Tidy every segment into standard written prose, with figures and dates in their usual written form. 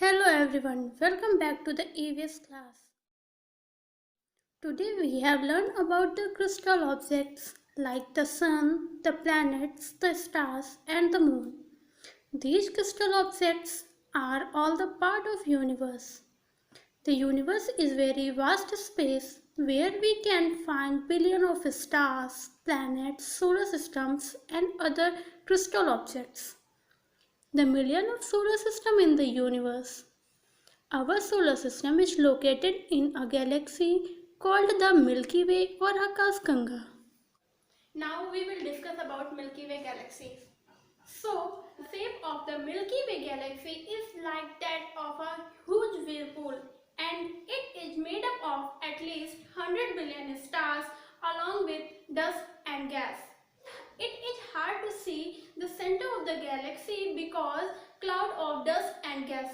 Hello everyone, welcome back to the EVS class. Today we have learned about the crystal objects like the sun, the planets, the stars and the moon. These crystal objects are all the part of universe. The universe is very vast space where we can find billion of stars, planets, solar systems and other crystal objects. The million of solar system in the universe. Our solar system is located in a galaxy called the Milky Way or Akashganga. Now we will discuss about Milky Way galaxy. So, the shape of the Milky Way galaxy is like that of a huge whirlpool and it is made up of at least 100 billion stars along with dust and gas. It is hard to see the center of the galaxy because cloud of dust and gas.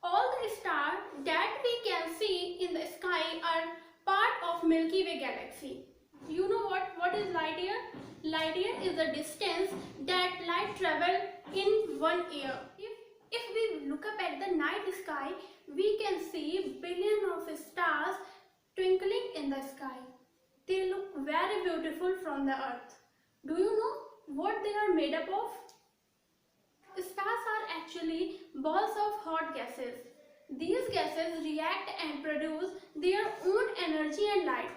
All the stars that we can see in the sky are part of Milky Way galaxy. You know what is light year? Light year is the distance that light travel in 1 year. If we look up at the night sky, we can see billions of stars twinkling in the sky. They look very beautiful from the earth. Do you know what they are made up of? Stars are actually balls of hot gases. These gases react and produce their own energy and light.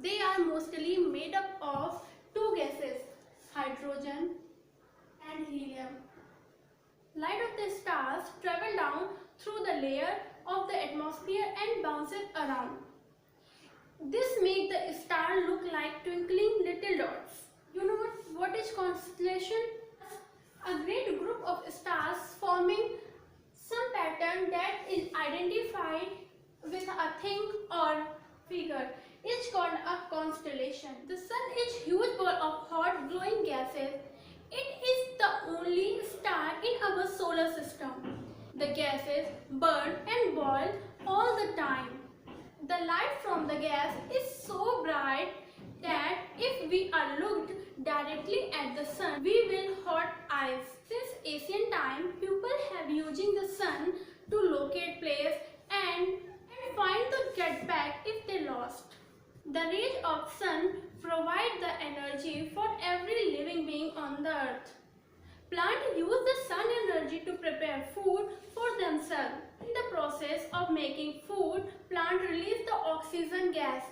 They are mostly made up of two gases, hydrogen and helium. Light of the stars travel down through the layer of the atmosphere and bounces around. This makes the star look like twinkling little dots. You know what is constellation? A great group of stars forming some pattern that is identified with a thing or figure is called a constellation. The sun is a huge ball of hot glowing gases. It is the only star in our solar system. The gases burn and boil all the time. The light from the gas is so bright that if we are looked directly at the sun, we will hot eyes. Since ancient time, people have using the sun to locate place and find the get back if they lost. The rays of sun provide the energy for every living being on the earth. Plants use the sun energy to prepare food for themselves. In the process of making food, plants release the oxygen gas,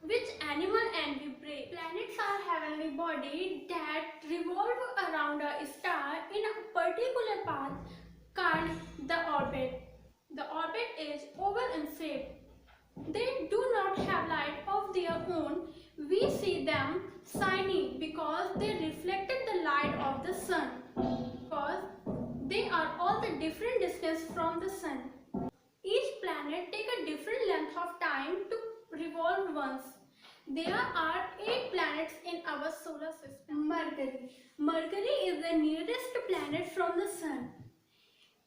which animal and we breathe. Planets are heavenly bodies that revolve around a star in a particular path called the orbit. The orbit is oval in shape. They do not have light of their own. We see them shiny because they reflected the light of the sun. Because they are all the different distance from the sun. Each planet take a different length of time to revolve once. There are 8 planets in our solar system. Mercury. Mercury is the nearest planet from the sun.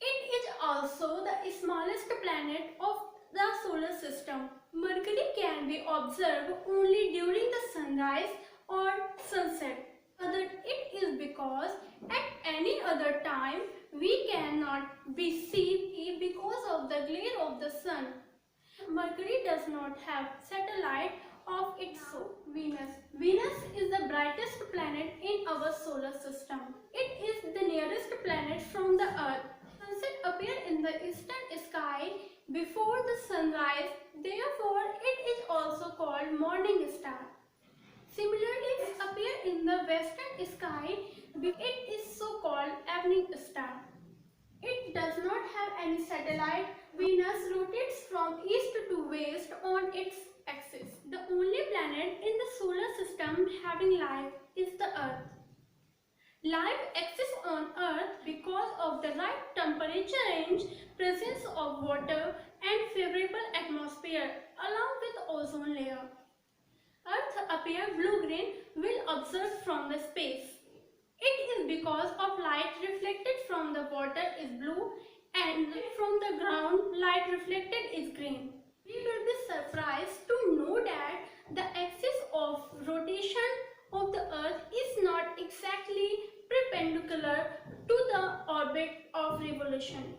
It is also the smallest planet of the solar system. Mercury can be observed only during the sunrise or sunset. It is because at any other time we cannot be seen because of the glare of the sun. Mercury does not have satellite of its own. Venus. Venus is the brightest planet in our solar system. It is the nearest planet from the earth. Sunset appears in the eastern sky before the sunrise. Therefore, it is also called morning star. Similarly, it appears in the western sky. It is so called evening star. It does not have any satellite. Venus rotates from east to west on its axis. The only planet in the solar system having life is the Earth. Life exists on Earth because of the right temperature range, presence of water and favorable atmosphere along with ozone layer. Earth appear blue-green when observed from the space. It is because of light reflected from the water is blue and from the ground light reflected is green. We will be surprised to know that the axis of rotation of the earth is not exactly perpendicular to the orbit of revolution.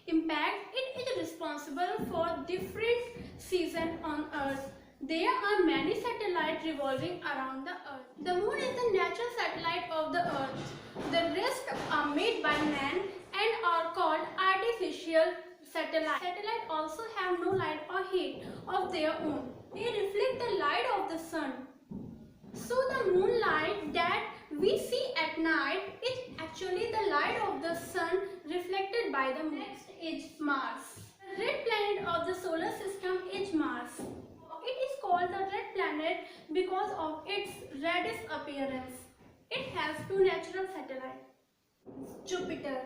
impact, it is responsible for different seasons on Earth. There are many satellites revolving around the Earth. The Moon is the natural satellite of the Earth. The rest are made by man and are called artificial satellites. Satellites also have no light or heat of their own. They reflect the light of the sun. So the moonlight that we see at night is actually the light of the sun reflected by the moon. Next is Mars. The red planet of the solar system is Mars. It is called the red planet because of its reddish appearance. It has two natural satellites. Jupiter.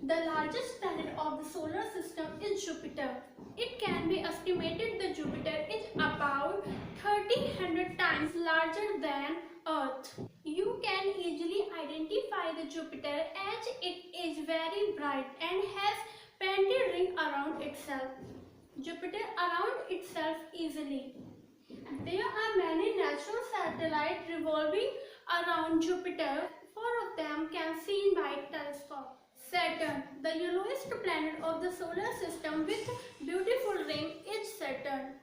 The largest planet of the solar system is Jupiter. It can be estimated that Jupiter is about 1300 times larger than Earth. You can easily identify the Jupiter as it is very bright and has painted ring around itself. Jupiter around itself easily. There are many natural satellites revolving around Jupiter. Four of them can be seen by telescope. Saturn, the yellowest planet of the solar system with beautiful ring, is Saturn.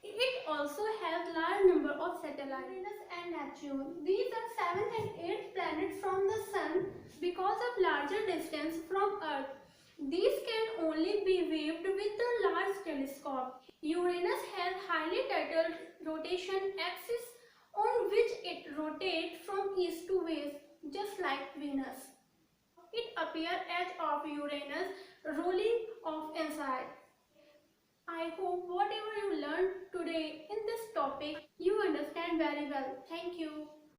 It also has large number of satellites. Uranus and Neptune. These are seventh and eighth planets from the Sun because of larger distance from Earth. These can only be viewed with a large telescope. Uranus has highly tilted rotation axis on which it rotates from east to west, just like Venus. It appears edge of Uranus rolling off inside. I hope whatever you learned today in this topic you understand very well. Thank you.